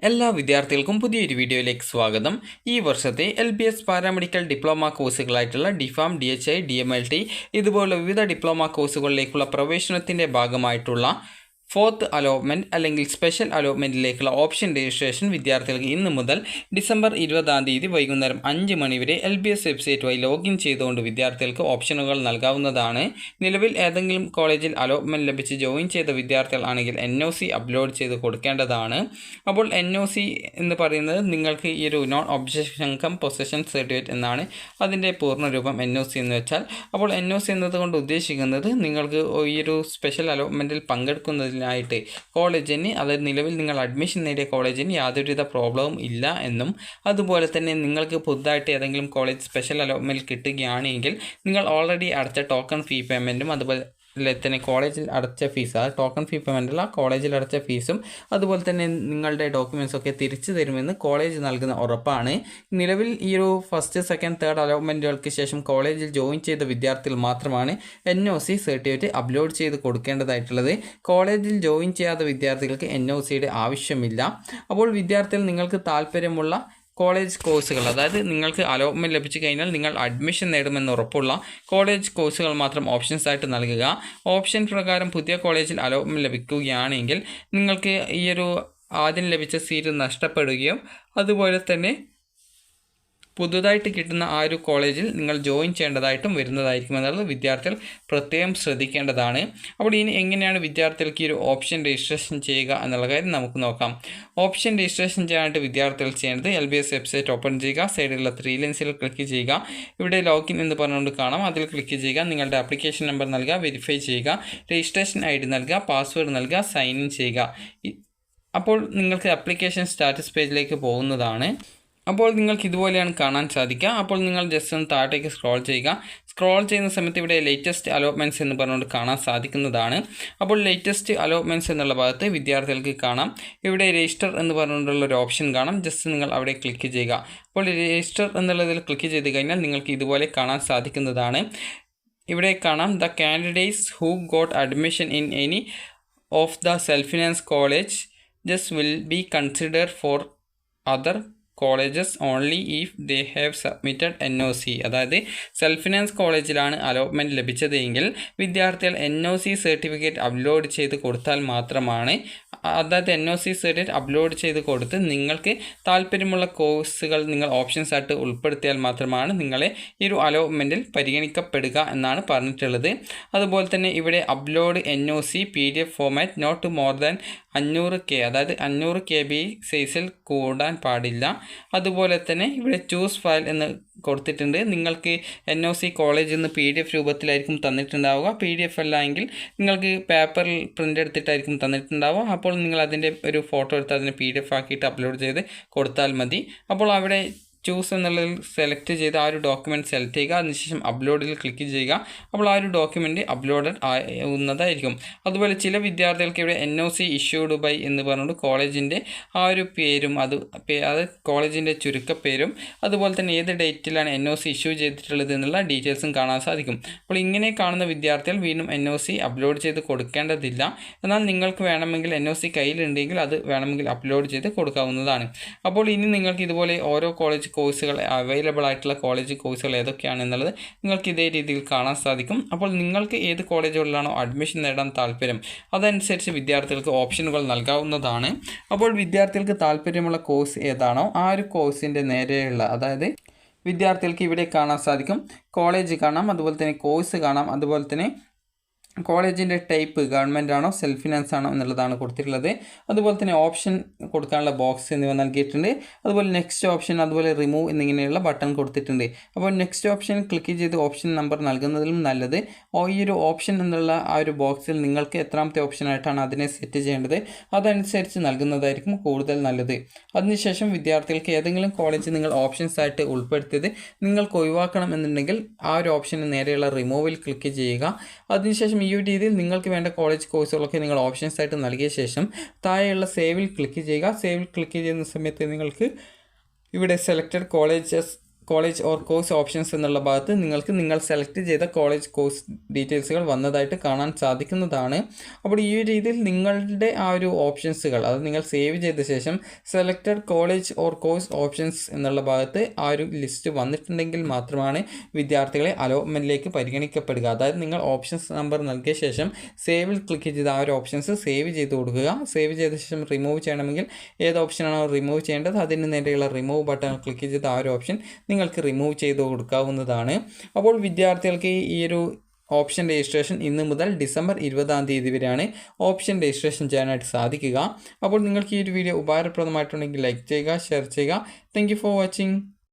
എല്ലാ വിദ്യാർത്ഥികൾക്കും പുതിയൊരു വീഡിയോയിലേക്ക് സ്വാഗതം. ഈ വർഷത്തെ LBS പാരാമെഡിക്കൽ ഡിപ്ലോമ കോഴ്സുകളായിട്ടുള്ള DPharm, DHI, DMLT ഇതുപോലുള്ള വിവിധ ഡിപ്ലോമ കോഴ്സുകളിലേക്കുള്ള പ്രവേശനത്തിൻ്റെ ഭാഗമായിട്ടുള്ള ഫോർത്ത് അലോട്ട്മെൻറ്റ് അല്ലെങ്കിൽ സ്പെഷ്യൽ അലോട്ട്മെൻറ്റിലേക്കുള്ള ഓപ്ഷൻ രജിസ്ട്രേഷൻ വിദ്യാർത്ഥികൾക്ക് ഇന്ന് മുതൽ ഡിസംബർ 20 വൈകുന്നേരം 5 മണി വരെ LBS വെബ്സൈറ്റ് വഴി ലോഗിൻ ചെയ്തുകൊണ്ട് വിദ്യാർത്ഥികൾക്ക് ഓപ്ഷനുകൾ നൽകാവുന്നതാണ്. നിലവിൽ ഏതെങ്കിലും കോളേജിൽ അലോട്ട്മെൻറ്റ് ലഭിച്ച് ജോയിൻ ചെയ്ത വിദ്യാർത്ഥികൾ ആണെങ്കിൽ NOC അപ്ലോഡ് ചെയ്ത് കൊടുക്കേണ്ടതാണ്. അപ്പോൾ NOC എന്ന് പറയുന്നത് നിങ്ങൾക്ക് ഈ ഒരു non objection cum possession certificate എന്നാണ് അതിൻ്റെ പൂർണ്ണരൂപം NOC എന്ന് വെച്ചാൽ. അപ്പോൾ NOC എന്നതുകൊണ്ട് ഉദ്ദേശിക്കുന്നത് നിങ്ങൾക്ക് ഈ ഒരു സ്പെഷ്യൽ അലോട്ട്മെൻറ്റിൽ പങ്കെടുക്കുന്നതിൽ ായിട്ട് കോളേജിന്, അതായത് നിലവിൽ നിങ്ങൾ അഡ്മിഷൻ നേടിയ കോളേജിന് യാതൊരുവിധ പ്രോബ്ലവും ഇല്ല എന്നും, അതുപോലെ തന്നെ നിങ്ങൾക്ക് പുതുതായിട്ട് ഏതെങ്കിലും കോളേജ് സ്പെഷ്യൽ അലോട്ട്മെൻറ്റ് കിട്ടുകയാണെങ്കിൽ നിങ്ങൾ ഓൾറെഡി അടച്ച ടോക്കൺ ഫീ പേയ്മെൻറ്റും അതുപോലെ തന്നെ കോളേജിൽ അടച്ച ഫീസ്, അത് ടോക്കൺ ഫീ പേയ്മെൻറ്റല്ല, കോളേജിൽ അടച്ച ഫീസും അതുപോലെ തന്നെ നിങ്ങളുടെ ഡോക്യുമെൻറ്റ്സൊക്കെ തിരിച്ചു തരുമെന്ന് കോളേജ് നൽകുന്ന ഉറപ്പാണ്. നിലവിൽ ഈ ഒരു ഫസ്റ്റ്, സെക്കൻഡ്, തേർഡ് അലോട്ട്മെൻറ്റുകൾക്ക് ശേഷം കോളേജിൽ ജോയിൻ ചെയ്ത വിദ്യാർത്ഥികൾ മാത്രമാണ് NOC സർട്ടിഫിക്കറ്റ് അപ്ലോഡ് ചെയ്ത് കൊടുക്കേണ്ടതായിട്ടുള്ളത്. കോളേജിൽ ജോയിൻ ചെയ്യാത്ത വിദ്യാർത്ഥികൾക്ക് NOCയുടെ ആവശ്യമില്ല. അപ്പോൾ വിദ്യാർത്ഥികൾ നിങ്ങൾക്ക് താല്പര്യമുള്ള കോളേജ് കോഴ്സുകൾ, അതായത് നിങ്ങൾക്ക് അലോട്ട്മെൻറ്റ് ലഭിച്ചു കഴിഞ്ഞാൽ നിങ്ങൾ അഡ്മിഷൻ നേടുമെന്ന് ഉറപ്പുള്ള കോളേജ് കോഴ്സുകൾ മാത്രം ഓപ്ഷൻസ് ആയിട്ട് നൽകുക. ഓപ്ഷൻ പ്രകാരം പുതിയ കോളേജിൽ അലോട്ട്മെൻറ്റ് ലഭിക്കുകയാണെങ്കിൽ നിങ്ങൾക്ക് ഈ ഒരു ആദ്യം ലഭിച്ച സീറ്റ് നഷ്ടപ്പെടുകയും അതുപോലെ തന്നെ പുതുതായിട്ട് കിട്ടുന്ന ആ ഒരു കോളേജിൽ നിങ്ങൾ ജോയിൻ ചെയ്യേണ്ടതായിട്ടും വരുന്നതായിരിക്കും എന്നുള്ളത് വിദ്യാർത്ഥികൾ പ്രത്യേകം ശ്രദ്ധിക്കേണ്ടതാണ്. അപ്പോൾ ഇനി എങ്ങനെയാണ് വിദ്യാർത്ഥികൾക്ക് ഈ ഒരു ഓപ്ഷൻ രജിസ്ട്രേഷൻ ചെയ്യുക എന്നുള്ള കാര്യം നമുക്ക് നോക്കാം. ഓപ്ഷൻ രജിസ്ട്രേഷൻ ചെയ്യാനായിട്ട് വിദ്യാർത്ഥികൾ ചെയ്യേണ്ടത് LBS വെബ്സൈറ്റ് ഓപ്പൺ ചെയ്യുക, സൈഡിലുള്ള 3 ലൈൻസിൽ ക്ലിക്ക് ചെയ്യുക, ഇവിടെ ലോഗിൻ എന്ന് പറഞ്ഞുകൊണ്ട് കാണാം, അതിൽ ക്ലിക്ക് ചെയ്യുക, നിങ്ങളുടെ ആപ്ലിക്കേഷൻ നമ്പർ നൽകുക, വെരിഫൈ ചെയ്യുക, രജിസ്ട്രേഷൻ ID നൽകുക, പാസ്വേഡ് നൽകുക, സൈൻ ഇൻ ചെയ്യുക. അപ്പോൾ നിങ്ങൾക്ക് ആപ്ലിക്കേഷൻ സ്റ്റാറ്റസ് പേജിലേക്ക് പോകുന്നതാണ്. അപ്പോൾ നിങ്ങൾക്ക് ഇതുപോലെയാണ് കാണാൻ സാധിക്കുക. അപ്പോൾ നിങ്ങൾ ജസ്റ്റ് ഒന്ന് താഴേക്ക് സ്ക്രോൾ ചെയ്യുക. സ്ക്രോൾ ചെയ്യുന്ന സമയത്ത് ഇവിടെ ലേറ്റസ്റ്റ് അലോട്ട്മെൻറ്റ്സ് എന്ന് പറഞ്ഞുകൊണ്ട് കാണാൻ സാധിക്കുന്നതാണ്. അപ്പോൾ ലേറ്റസ്റ്റ് അലോട്ട്മെൻറ്റ്സ് എന്നുള്ള ഭാഗത്ത് വിദ്യാർത്ഥികൾക്ക് കാണാം ഇവിടെ രജിസ്റ്റർ എന്ന് പറഞ്ഞുകൊണ്ടുള്ള ഒരു ഓപ്ഷൻ കാണാം. ജസ്റ്റ് നിങ്ങൾ അവിടെ ക്ലിക്ക് ചെയ്യുക. അപ്പോൾ രജിസ്റ്റർ എന്നുള്ളതിൽ ക്ലിക്ക് ചെയ്ത് കഴിഞ്ഞാൽ നിങ്ങൾക്ക് ഇതുപോലെ കാണാൻ സാധിക്കുന്നതാണ്. ഇവിടെ കാണാം the candidates who got admission in any of the self finance college just will be consider for other colleges only if they have submitted NOC. അതായത് സെൽഫ് ഫിനാൻസ് കോളേജിലാണ് അലോട്ട്മെൻറ്റ് ലഭിച്ചതെങ്കിൽ വിദ്യാർത്ഥികൾ NOC സർട്ടിഫിക്കറ്റ് അപ്ലോഡ് ചെയ്ത് കൊടുത്താൽ മാത്രമാണ്, അതായത് NOC certificate upload ചെയ്ത് കൊടുത്ത് നിങ്ങൾക്ക് താല്പര്യമുള്ള കോഴ്സുകൾ നിങ്ങൾ ഓപ്ഷൻസ് ആയിട്ട് ഉൾപ്പെടുത്തിയാൽ മാത്രമാണ് നിങ്ങളെ ഈ ഒരു അലോട്ട്മെൻറ്റിൽ പരിഗണിക്കപ്പെടുക എന്നാണ് പറഞ്ഞിട്ടുള്ളത്. അതുപോലെ തന്നെ ഇവിടെ upload NOC PDF format note more than 500K, അതായത് 500 KB സൈസിൽ കൂടാൻ പാടില്ല. അതുപോലെ തന്നെ ഇവിടെ ചൂസ് ഫയൽ എന്ന് കൊടുത്തിട്ടുണ്ട്. നിങ്ങൾക്ക് NOC കോളേജിൽ നിന്ന് PDF രൂപത്തിലായിരിക്കും തന്നിട്ടുണ്ടാവുക. PDF അല്ല എങ്കിൽ നിങ്ങൾക്ക് പേപ്പറിൽ പ്രിൻ്റ് എടുത്തിട്ടായിരിക്കും തന്നിട്ടുണ്ടാവുക. അപ്പോൾ നിങ്ങൾ അതിൻ്റെ ഒരു ഫോട്ടോ എടുത്ത് അതിനെ PDF ആക്കിയിട്ട് അപ്ലോഡ് ചെയ്ത് കൊടുത്താൽ മതി. അപ്പോൾ അവിടെ ചൂസ് എന്നുള്ളതിൽ സെലക്ട് ചെയ്ത് ആ ഒരു ഡോക്യുമെൻറ്റ് സെലക്ട് ചെയ്യുക, അതിനുശേഷം അപ്ലോഡിൽ ക്ലിക്ക് ചെയ്യുക. അപ്പോൾ ആ ഒരു ഡോക്യുമെൻറ്റ് അപ്ലോഡഡ് ആവുന്നതായിരിക്കും. അതുപോലെ ചില വിദ്യാർത്ഥികൾക്ക് ഇവിടെ NOC ഇഷ്യൂഡ് ബൈ എന്ന് പറഞ്ഞുകൊണ്ട് കോളേജിൻ്റെ ആ ഒരു പേരും അത് കോളേജിൻ്റെ ചുരുക്കപ്പേരും അതുപോലെ തന്നെ ഏത് ഡേറ്റിലാണ് NOC ഇഷ്യൂ ചെയ്തിട്ടുള്ളത് എന്നുള്ള ഡീറ്റെയിൽസും കാണാൻ സാധിക്കും. അപ്പോൾ ഇങ്ങനെ കാണുന്ന വിദ്യാർത്ഥികൾ വീണ്ടും NOC അപ്ലോഡ് ചെയ്ത് കൊടുക്കേണ്ടതില്ല. എന്നാൽ നിങ്ങൾക്ക് വേണമെങ്കിൽ NOC കയ്യിലുണ്ടെങ്കിൽ അത് വേണമെങ്കിൽ അപ്ലോഡ് ചെയ്ത് കൊടുക്കാവുന്നതാണ്. അപ്പോൾ ഇനി നിങ്ങൾക്ക് ഇതുപോലെ ഓരോ കോളേജ് കോഴ്സുകൾ അവൈലബിൾ ആയിട്ടുള്ള കോളേജ് കോഴ്സുകൾ ഏതൊക്കെയാണെന്നുള്ളത് നിങ്ങൾക്ക് ഇതേ രീതിയിൽ കാണാൻ സാധിക്കും. അപ്പോൾ നിങ്ങൾക്ക് ഏത് കോളേജുകളിലാണോ അഡ്മിഷൻ നേടാൻ താല്പര്യം അതനുസരിച്ച് വിദ്യാർത്ഥികൾക്ക് ഓപ്ഷനുകൾ നൽകാവുന്നതാണ്. അപ്പോൾ വിദ്യാർത്ഥികൾക്ക് താല്പര്യമുള്ള കോഴ്സ് ഏതാണോ ആ ഒരു കോഴ്സിൻ്റെ നേരെയുള്ള, അതായത് വിദ്യാർത്ഥികൾക്ക് ഇവിടെ കാണാൻ സാധിക്കും കോളേജ് കാണാം, അതുപോലെ തന്നെ കോഴ്സ് കാണാം, അതുപോലെ തന്നെ കോളേജിൻ്റെ ടൈപ്പ് ഗവൺമെൻറ് ആണോ സെൽഫ് ഫിനാൻസ് ആണോ എന്നുള്ളതാണ് കൊടുത്തിട്ടുള്ളത്. അതുപോലെ തന്നെ ഓപ്ഷൻ കൊടുക്കാനുള്ള ബോക്സ് എന്നിവ നൽകിയിട്ടുണ്ട്. അതുപോലെ നെക്സ്റ്റ് ഓപ്ഷൻ, അതുപോലെ റിമൂവ് എന്നിങ്ങനെയുള്ള ബട്ടൺ കൊടുത്തിട്ടുണ്ട്. അപ്പോൾ നെക്സ്റ്റ് ഓപ്ഷൻ ക്ലിക്ക് ചെയ്ത് ഓപ്ഷൻ നമ്പർ നൽകുന്നതിലും നല്ലത് ഈ ഒരു ഓപ്ഷൻ എന്നുള്ള ആ ഒരു ബോക്സിൽ നിങ്ങൾക്ക് എത്രാമത്തെ ഓപ്ഷനായിട്ടാണ് അതിനെ സെറ്റ് ചെയ്യേണ്ടത് അതനുസരിച്ച് നൽകുന്നതായിരിക്കും കൂടുതൽ നല്ലത്. അതിനുശേഷം വിദ്യാർത്ഥികൾക്ക് ഏതെങ്കിലും കോളേജ് നിങ്ങൾ ഓപ്ഷൻസ് ആയിട്ട് ഉൾപ്പെടുത്തിയത് നിങ്ങൾക്ക് ഒഴിവാക്കണം എന്നുണ്ടെങ്കിൽ ആ ഒരു ഓപ്ഷന് നേരെയുള്ള റിമൂവിൽ ക്ലിക്ക് ചെയ്യുക. അതിനുശേഷം ഈ ഒരു രീതിയിൽ നിങ്ങൾക്ക് വേണ്ട കോളേജ് കോഴ്സുകളൊക്കെ നിങ്ങൾ ഓപ്ഷൻസ് ആയിട്ട് നൽകിയ ശേഷം താഴെയുള്ള സേവിൽ ക്ലിക്ക് ചെയ്യുക. സേവിൽ ക്ലിക്ക് ചെയ്യുന്ന സമയത്ത് നിങ്ങൾക്ക് ഇവിടെ selected colleges college or course options എന്നുള്ള ഭാഗത്ത് നിങ്ങൾ സെലക്ട് ചെയ്ത കോളേജ് കോഴ്സ് ഡീറ്റെയിൽസുകൾ വന്നതായിട്ട് കാണാൻ സാധിക്കുന്നതാണ്. അപ്പോൾ ഈ ഒരു രീതിയിൽ നിങ്ങളുടെ ആ ഒരു ഓപ്ഷൻസുകൾ അത് നിങ്ങൾ സേവ് ചെയ്ത ശേഷം selected college or course options എന്നുള്ള ഭാഗത്ത് ആ ഒരു ലിസ്റ്റ് വന്നിട്ടുണ്ടെങ്കിൽ മാത്രമാണ് വിദ്യാർത്ഥികളെ അലോട്ട്മെൻറ്റിലേക്ക് പരിഗണിക്കപ്പെടുക. അതായത് നിങ്ങൾ ഓപ്ഷൻസ് നമ്പർ നൽകിയ ശേഷം സേവിൽ ക്ലിക്ക് ചെയ്ത് ആ ഒരു ഓപ്ഷൻസ് സേവ് ചെയ്ത് കൊടുക്കുക. സേവ് ചെയ്ത ശേഷം റിമൂവ് ചെയ്യണമെങ്കിൽ ഏത് ഓപ്ഷനാണോ റിമൂവ് ചെയ്യേണ്ടത് അതിന് നേരെയുള്ള റിമൂവ് ബട്ടൺ ക്ലിക്ക് ചെയ്ത് ആ ഒരു ഓപ്ഷൻ നിങ്ങൾക്ക് റിമൂവ് ചെയ്ത് കൊടുക്കാവുന്നതാണ്. അപ്പോൾ വിദ്യാർത്ഥികൾക്ക് ഈ ഒരു ഓപ്ഷൻ രജിസ്ട്രേഷൻ ഇന്ന് മുതൽ ഡിസംബർ 20 വരെയാണ് ഓപ്ഷൻ രജിസ്ട്രേഷൻ ചെയ്യാനായിട്ട് സാധിക്കുക. അപ്പോൾ നിങ്ങൾക്ക് ഈ ഒരു വീഡിയോ ഉപകാരപ്രദമായിട്ടുണ്ടെങ്കിൽ ലൈക്ക് ചെയ്യുക, ഷെയർ ചെയ്യുക. Thank you for watching.